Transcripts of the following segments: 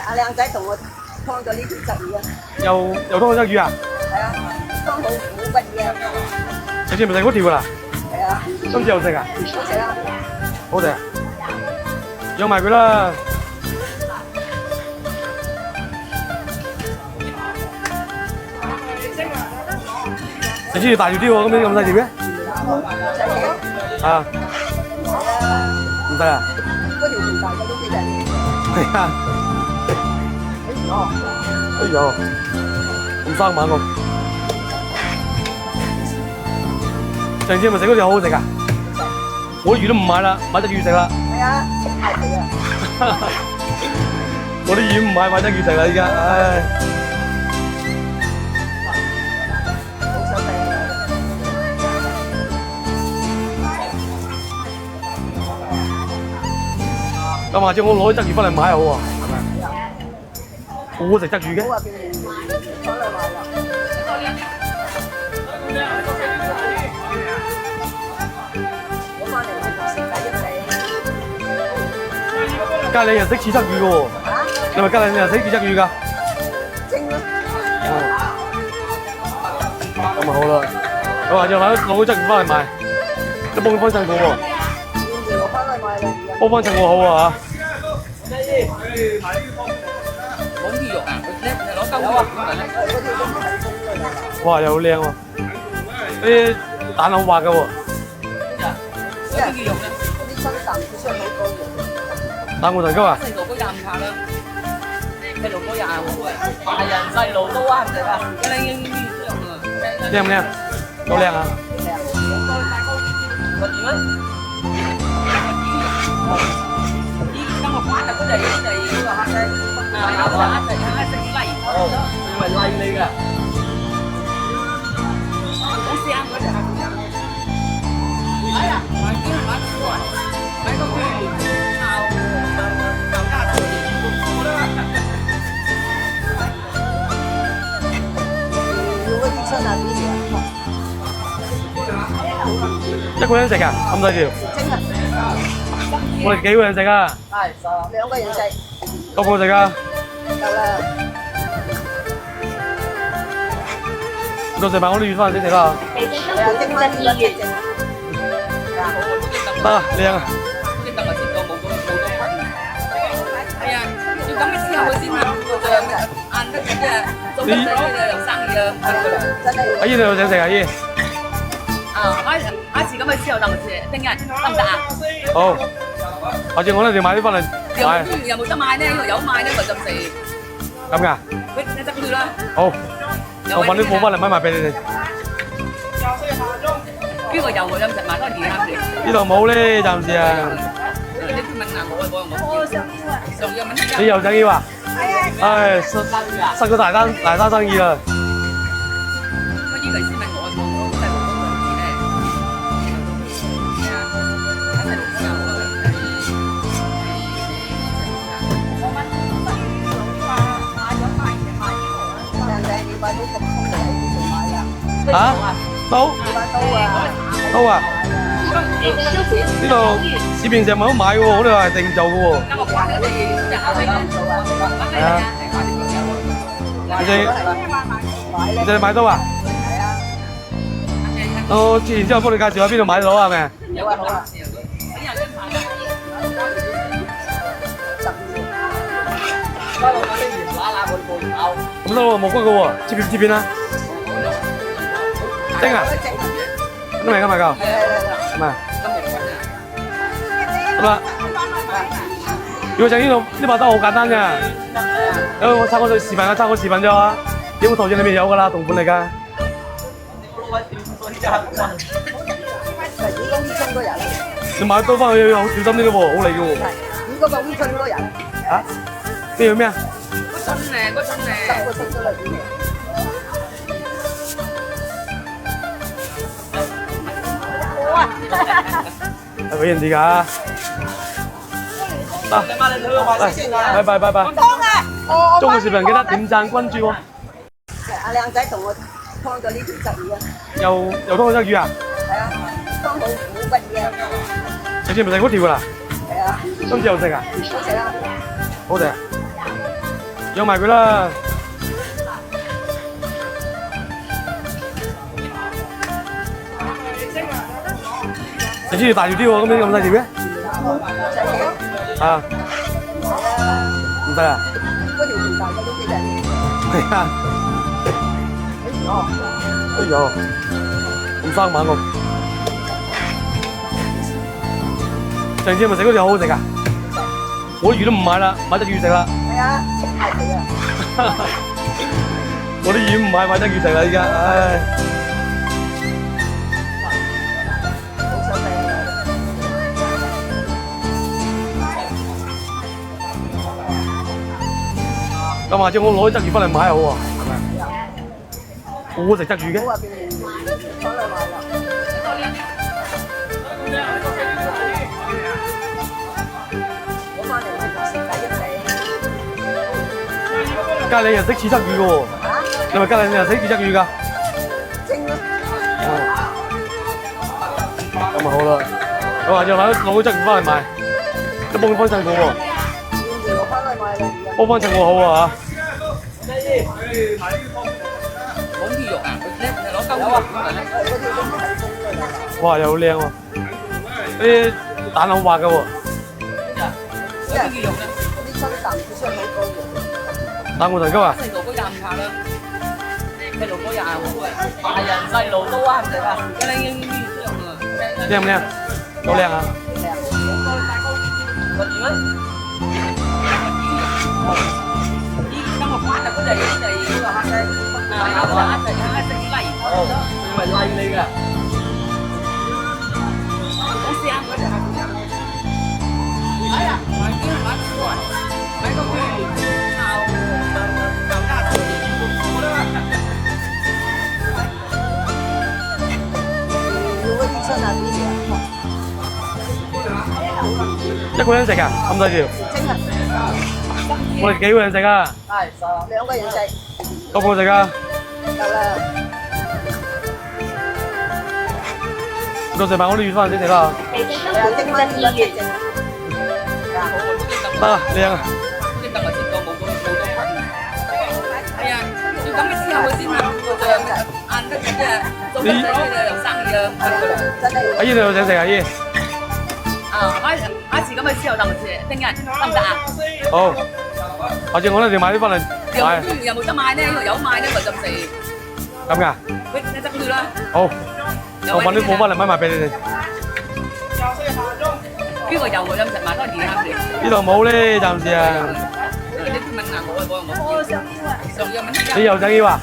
阿靚仔同我劏咗呢條鯽魚啊！又劏咗隻魚啊？係啊，劏好乜嘢啊？上次咪食嗰條㗎啦？係啊，今次又食啊？好食啊！好食啊！養埋佢啦！上次要大條啲喎，今年咁細條嘅？啊？唔使啊？嗰條條大嘅都幾大條。係啊！哎呦，咁生猛喎！上次咪食嗰條好好食㗎，我啲魚都唔買啦，買隻魚食啦。係啊，太肥啦！我啲魚唔買，買隻魚食啦依家，唉。好想食。咁下次我攞隻魚翻嚟買好喎，係咪？好好食隻魚嘅。好啊，邊邊攞嚟買啦。我翻嚟買食第一味。家你又識切隻魚嘅喎？嚇？你咪家你又識切隻魚㗎？蒸咯。咁咪好啦。我下次攞隻魚翻嚟賣，都幫襯我喎。要攞翻嚟買啦。幫襯我好啊冇啲肉啊，你攞鳩肉咁嚟咧。嗰條都唔係蒸㗎啦。嚇！哇，又好靚喎，啲蛋好滑嘅喎，有啲肉咧，啲春蛋佢出好多肉。蛋黃蛋糕啊！細路嗰廿五下啦，細路嗰廿五啊，大人細路都啱食啊，靚靚靚啊！靚唔靚？好靚啊！個點啊？今日翻嚟嗰陣嗰個黑色，黑色泥，佢咪泥嚟㗎？好聲嗰隻黑色。哎呀，買啲買錯啊！買個佢炒大頭，要嗰啲春蛋幾時啊？一個人食啊？咁細條？蒸啊！我哋幾個人食啊？係兩個人食，夠唔夠食啊？夠啦。到時買我啲魚翻嚟先食啦。係啊，蒸翻啲啦，蒸。得啊，靚啊！啲凳咪切到冇咁係啊，要咁嘅之後佢先啱硬得嘅，做得仔嘅又生意啊！真係阿姨你又想食啊？阿姨？啊，買次咁嘅之後得唔得？聽日得唔得啊？好，下次我哋買啲翻嚟買。有冇得買呢？有買呢咪就食。咁㗎？你執佢啦。好，我揾啲貨翻嚟買埋俾你哋。邊個有我飲食埋都係二啱嘅。呢度冇咧，暫時啊。你問下我上要問。你又想要啊？唉，失咗大單生意啦。我以為先問我細路嗰個字靚仔，你買到咁空嚟喺邊度買啊？嚇？刀？你買刀啊？刀啊？呢度市面上冇得買嘅喎，我哋話係定做嘅喎。係啊。你買刀啊？係啊。我之前之後幫你介紹下邊度買到係咪？好啊好啊。咁都冇骨嘅喎，切片啊？蒸啊？咁咪夠？咁啊？咁啊？如果整呢把刀好簡單嘅，我抄個視頻啊，抄個視頻啫嘛，點個圖像裏面有㗎啦，同款嚟㗎。你買刀翻去要好小心啲嘅喎，好利嘅喎。你嗰個烏春嗰人嚇？呢個咩啊？嗰春咧，十個春咗嚟邊？係俾人哋㗎。得，拜拜。中國視頻記得點讚關注喎。阿靚仔同我劏咗呢條鯽魚啊！又劏咗隻魚啊？係啊，劏好乜嘢啊？上次咪食嗰條㗎啦？係啊，今次又食啊？好食啊！好食啊！養埋佢啦。食豬要大條啲喎，咁你咁細條嘅？啊，唔得啊！嗰條條大嘅都幾正。係啊。哎呦，咁生猛喎！上次咪食嗰條好好食啊！我啲魚都唔買啦，買隻魚食啦。係啊，太肥啊！我啲魚唔買，買隻魚食啦，依家，唉。好想食。咁下次我攞隻魚翻嚟買好喎，係咪？好好食隻魚嘅。好話變嚟買啦。我翻嚟咪食第一味。家你又識煮隻魚嘅喎？你咪家你又識煮隻魚㗎？蒸咯。咁咪好啦。咁下次攞隻魚翻嚟賣，都幫佢幫襯我喎。我翻嚟買啦。幫幫襯我好啊嚇。冇魚肉啊，佢攞鳩魚肉嚟咧。嗰條都唔係蒸嘅。哇，又好靚喎！啲蛋好滑嘅喎。嗰啲魚肉咧，嗰啲新蛋佢出好高嘅。蛋黃糖膠啊！細路哥廿五下啦，細路哥廿五嘅，大人細路都啱食啊！嗰啲魚肉啊，靚唔靚？好靚啊！個魚咧，依今日發啊，嗰隻嗰個黑仔，黑色泥，佢咪泥嚟㗎。我試下嗰隻黑仔。哎呀，買啲買過嚟，買個魚炒大頭。如果啲出啊啲嘢，一個人食啊？咁細條？蒸啊！我哋幾個人食啊？係2個人食，夠唔夠食啊？夠啦。到時買我啲魚翻嚟先食啦。係啊，蒸翻啲嘢蒸。得啊，靚啊！啲凳我食過冇咁困。係啊，要咁嘅時候佢先能夠晏得嘅，做得仔嘅又生意啊。真係。阿姨你又想食啊？阿姨？啊，下次咁嘅時候就聽日得唔得啊？好，下次我哋買啲翻嚟買。有冇得買咧？有買咧咪就食。咁㗎？喂，你執佢啦。好，我揾啲貨翻嚟買埋俾你哋。邊個有我飲食買多啲啱你。呢度冇咧，暫時啊。你問下我想要乜？你又想要啊？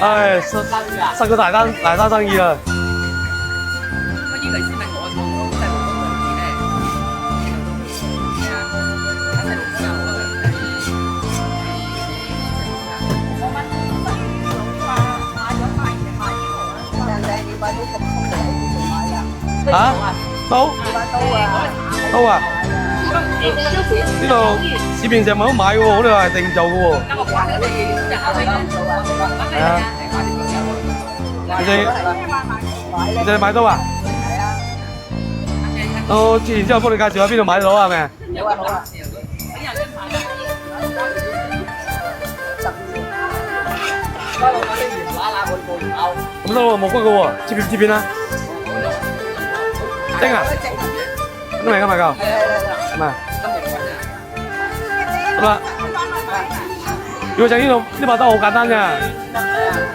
唉，塞咗大單生意啦。我以為先問我細路哥人哋你買到咁空嘅喺邊度買啊？嚇？刀？刀啊？呢度市面上冇得買嘅喎，我哋話係定做嘅喎。係啊。你哋買刀啊？係啊。我之前之後幫你介紹下邊度買到係咪？好啊好啊。咁都冇骨嘅喎，切片切片啦。蒸啊？咁咪夠？係咪？咁啊，如果整呢把刀好簡單啫。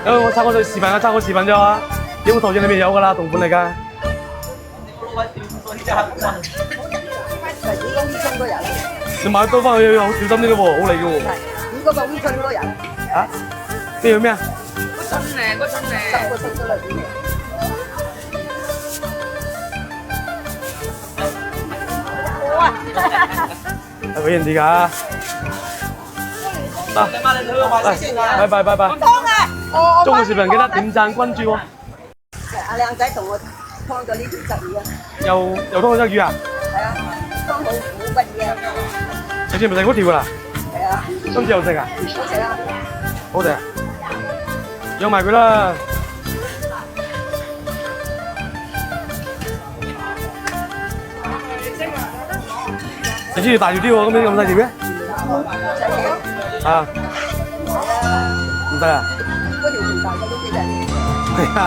我插個視頻，插個視頻啫嘛。影個圖像裏面有㗎啦，同款嚟㗎。你買刀翻去要好小心啲嘅喎，好利嘅喎。如果個烏春嗰人。嚇？咩叫咩啊？嗰樽咧，10個春出嚟點嘅？係俾人哋㗎。拜拜。中國視頻記得點讚關注喎。阿靚仔同我劏咗呢條鯽魚啊！又劏咗隻魚啊？係啊，劏好骨嘢啊！上次咪食嗰條㗎啦？係啊，今次又食啊？好食啊！好食啊！養埋佢啦。食豬要大條啲喎，咁你咁細條嘅？啊，唔得啊？嗰條條大嘅都幾靚。係啊。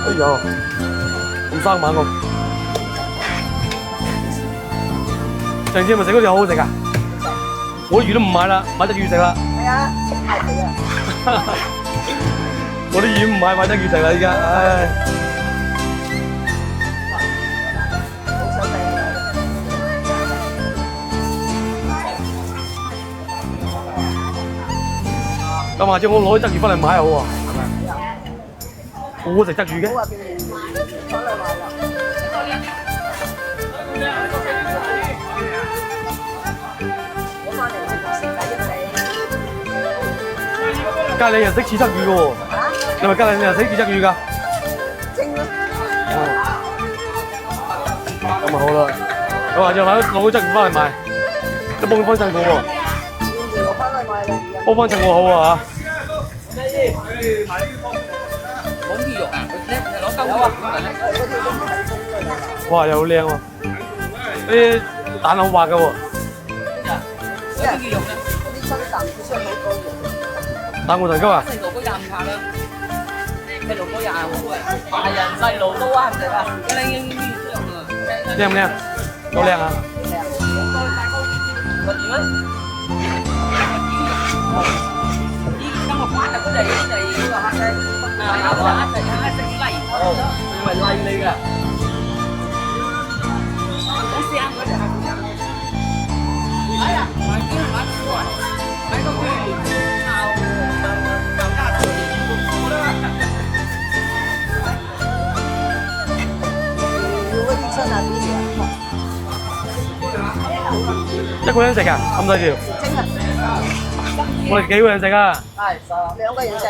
哎呦，咁生猛喎！上次咪食嗰條好好食啊！我啲魚都唔買啦，買隻魚食啦。係啊，係啊。我啲魚唔買，買隻魚食啦，而家，唉。好想食。咁下次我攞隻魚翻嚟買好喎，係咪？好好食隻魚嘅。好啊，邊邊攞嚟買啦。我翻嚟我食第一隻。隔離人識煮隻魚嘅喎，你咪隔離人識煮隻魚㗎？蒸咯。咁咪好啦，我下次攞隻魚翻嚟賣，都幫襯我喎。攞翻嚟買啦。幫襯我好啊嚇。冇魚肉啊，你攞鳩肉嚟咧。嗰條都唔係蒸嘅啦。哇，又好靚喎！啲蛋好滑嘅喎。有啲魚肉咧。嗰啲生蛋佢出好多肉。蛋黃藤椒啊！細路哥廿五下啦，細路哥廿號啊，大人細路都啱食啊，靚靚啊！靚唔靚？好靚啊！vật gì đấy trong một quán là có đầy cái này là hai đây là hai cái lầy mày lầy đi kìa cái xe ăn nó đấy à mày cứ bán rồi mày có quyền nào ra được cũng đó如果啲出下啲嘢，一個人食啊？咁多條？蒸啊，我哋幾個人食啊？係2個人食，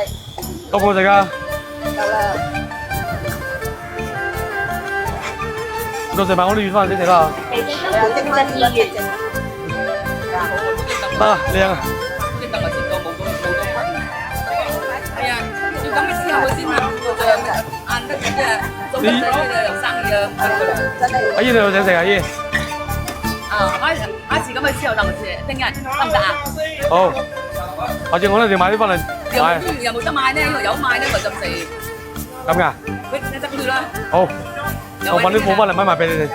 夠唔夠食啊？夠啦。到時買我啲魚翻嚟先食啦。係啊，蒸翻2隻蒸。得啊，靚啊！cái tầng ở trên cầu một à, chứ cắm cái xe mới xin mà ăn các cái là giống như là sang giờ阿姨你有想食啊？阿姨？阿時咁嘅之後就唔食，聽日得唔得啊？好，下次我哋買啲翻嚟買。有冇得買咧？有賣咧，咪就食。咁㗎？喂，你得佢啦。好，我揾啲貨翻嚟買埋俾你哋。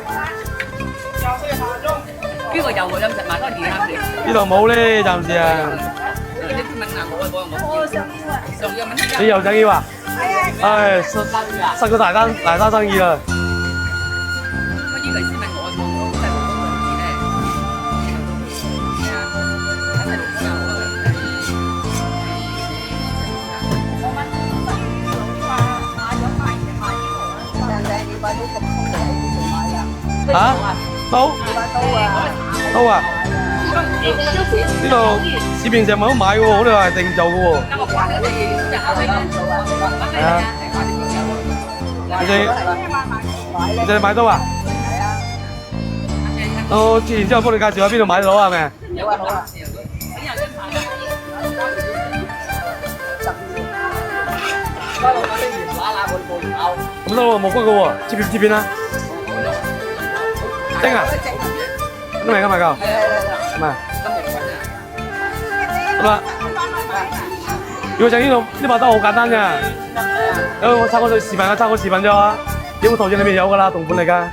邊個有喎？有唔食買多啲啱嘅。呢度冇咧，暫時啊。你問下我想要啊。想要乜？你又想要啊？唉，失咗大單生意啦。乜依個先問我真係冇工資咧。人哋2把刀咁空嚟喺呢度買啊。嚇？刀？刀啊？呢度市面上冇得買嘅喎，我哋係定做嘅喎。係啊。你哋買刀啊？係啊。我之前之後幫你介紹喺邊度買到係咪？好啊好啊。咁得喎，冇骨嘅喎，切片啊？蒸啊？咁咪夠？係咪？得啦。如果整呢把刀好簡單㗎，因為我抄個視頻啫嘛，影個圖片裏面有㗎啦，同款嚟㗎。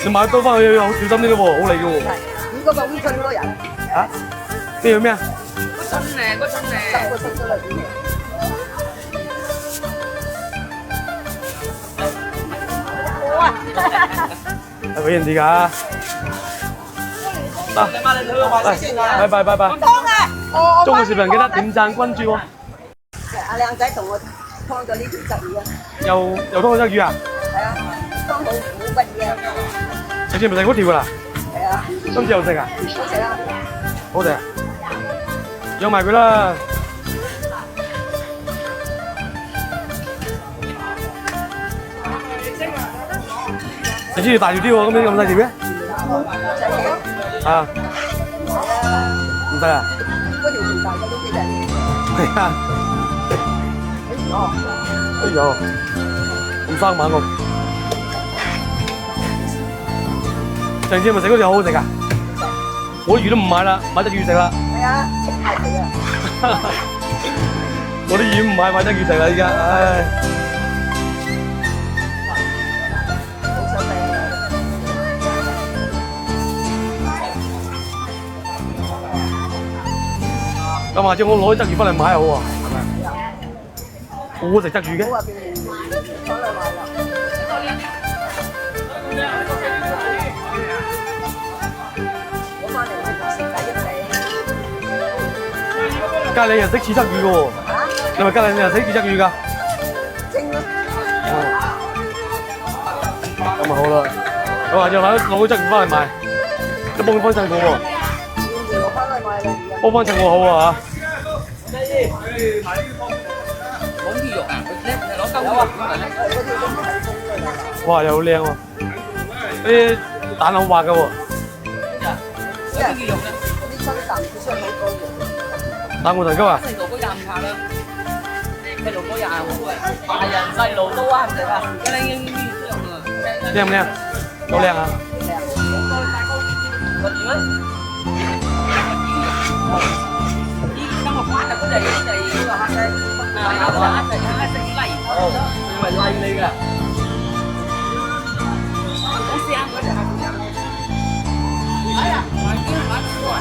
你買刀翻去要好小心啲嘅喎，好利嘅喎。5個5寸嗰個人。嚇？呢個咩啊？個春咧，10個春出嚟點？係俾人哋㗎。得，拜拜。中國視頻記得點讚關注喎。阿靚仔同我劏咗呢條鯽魚啊！又劏咗隻魚啊？係啊，劏好骨嘅。上次咪食嗰條㗎啦？係啊。今次又食啊？好食啊！好食啊！養埋佢啦。上次要大條啲喎，今年咁細條嘅？啊？唔得啊？嗰條條大嘅都幾靚。係啊。哎呦，咁生猛喎！上次咪食嗰條好好食啊！我魚都唔買啦，買隻魚食啦。係啊，係佢啊，我啲魚唔買，買隻魚食啦依家，唉。好想食。咁下次我攞隻魚翻嚟買好喎，係咪？好好食隻魚嘅。好啊，邊邊翻嚟買啦。我翻嚟買就食雞翼你。隔離人識煮隻魚嘅喎，你咪隔離人識煮隻魚㗎？蒸咯。咁咪好啦，我下次攞隻魚翻嚟賣，都幫佢幫襯我喎。跟住我翻嚟買啦。幫幫襯我好啊冇魚肉啊，你攞鳩魚肉咁咪咧？嗰啲都唔係蒸㗎啦。嚇！哇，又好靚喎，啲蛋好滑嘅喎，嗰啲魚肉咧，嗰啲生蛋本身好多肉。蛋黃藤椒啊！細路哥廿五下啦，細路哥廿五啊，大人細路都啱食啊，一拎呢樣啊，靚唔靚？好靚啊！個魚咧，依家我發嘅嗰隻嗰個黑色，黑色泥，以為泥嚟㗎，好香嗰隻黑色。哎呀，買啲買錯啊，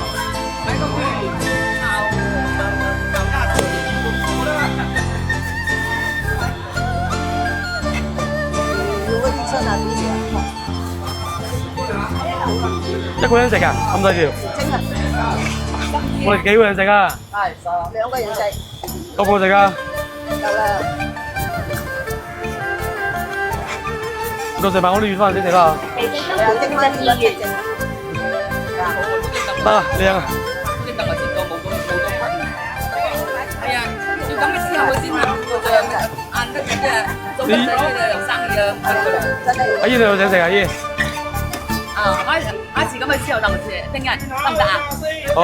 買個魚炒大頭。要嗰啲出啊啲嘢。一個人食啊？咁多條？蒸啊！我哋幾個人食啊？係2個人食，夠唔夠食啊？夠啦。到時買我啲魚翻嚟先食啦。係啊，蒸翻啲一隻蒸。得啊，靚啊！啲凳我見過冇咁係啊，要咁嘅時候佢先肯做嘅，硬得嘅，做得仔嘅又生意啊，真係。阿姨你有想食啊？阿姨？啊，下次咁嘅時候就唔知，聽日得唔得啊？好，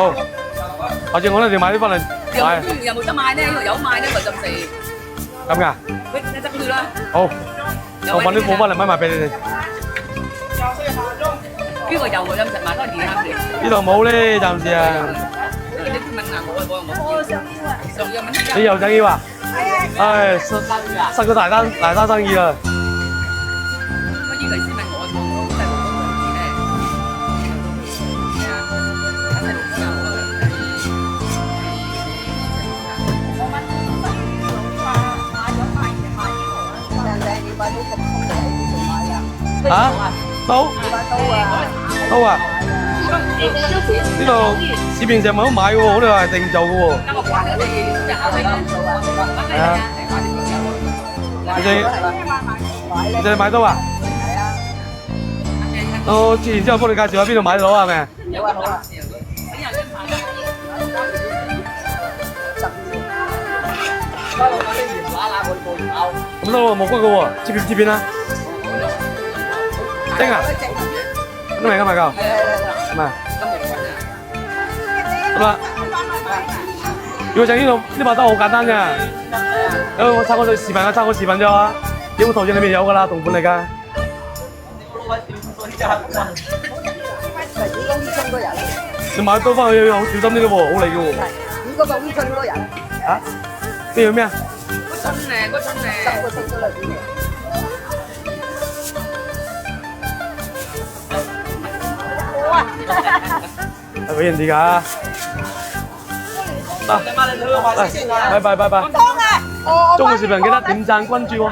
下次我哋買啲翻嚟買。有冇得買咧？有賣咧，咪就食。咁㗎？你執佢啦。好，我揾啲貨翻嚟買埋俾你哋。邊個有喎？有食埋都係200嘅。呢度冇咧，暫時啊。你問下我冇。上要問。你又想要啊？唉，失咗大單生意啦。我以為先問我細路哥兩次咧。係啊，細路哥人哋要買到咁空嘅喺邊度買啊？嚇？刀？刀啊？呢度市面上咪好買嘅喎，好似話係定做嘅喎。係啊。你哋買刀啊？係啊。我之前之後幫你介紹下邊度買到係咪？好啊好啊。咁得喎，冇骨嘅喎，切片啦。蒸啊？都未㗎買夠？唔係。得啦。如果整呢把刀好簡單啫。我插個視頻啊，插個視頻啫嘛。影個圖像裏面有㗎啦，同款嚟㗎。你買刀翻去要好小心啲嘅喎，好利嘅喎。如果個烏春嗰人。嚇？呢樣咩啊？嗰春咧，嗰春咧。10個春咗裏邊。係俾人哋㗎。拜拜。中嘅視頻記得點讚關注喎。